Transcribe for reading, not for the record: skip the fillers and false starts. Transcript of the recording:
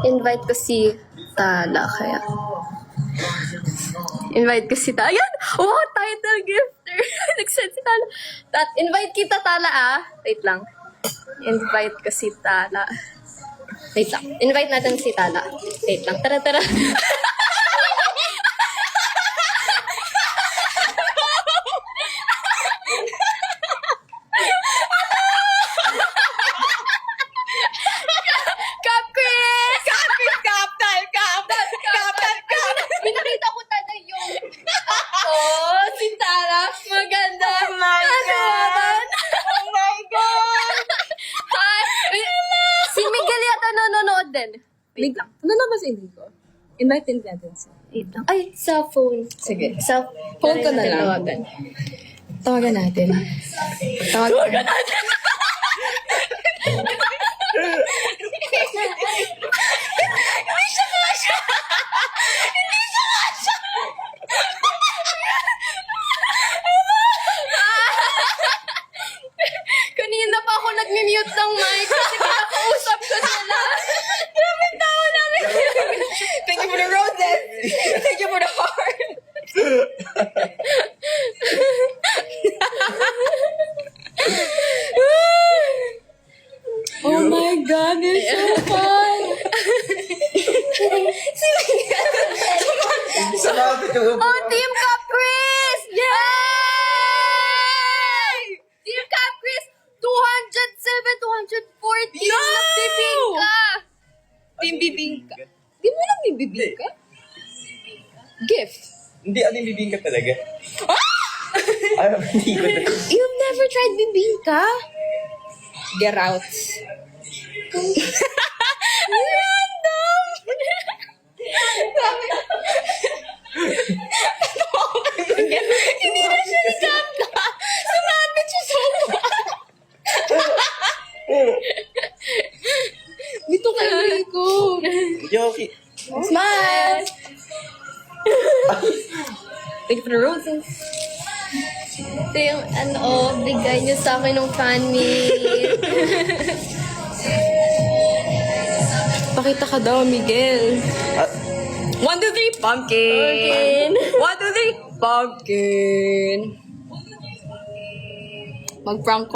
invite ko si Tala, kaya... Invite ko si Tala. Ayan! Oh, title gifter! Nag-send si Tala. Invite kita, Tala, ah. Wait lang. Invite ko si Tala. Wait lang. Invite natin si Tala. Wait lang. Tara, tara. Pinakita ko tada yung... Oh, si Tala. Maganda. Oh my God! Oh my God! Hi. Si Miguel yata nanonood din. Wait lang. Ano na ba sa hindi ko? Invite din natin siya. Wait lang. Ay, sa phone. Sige. Sa Phone ko na lang. Tawagan. Tawagan natin. Tawagan natin. Kanina pa ako nag-mute ng mic kasi kinakausap ko sila. Grabe tao namin. Thank you for the roses. Thank you for the heart. Oh my God, you're so fun. Oh, Team Caprice! Yay! Team Caprice, 207, 240. Yo! Nagbibingka! Team Bibingka. Di mo lang yung Bibingka? Gift. Hindi, ano yung bibingka talaga? Ano, hindi ko na. You've never tried Bibingka? Get out. Random! Hindi na siya saka. Sumabit siya so much. Dito kayo ko. Yoki. Smile! Thank you for the roses. Ito yung bigay niyo sa akin ng fan meet. Pakita ka daw, Miguel. 1, 2, 3, pumpkin! 1, 2, 3, pumpkin! Mag-prank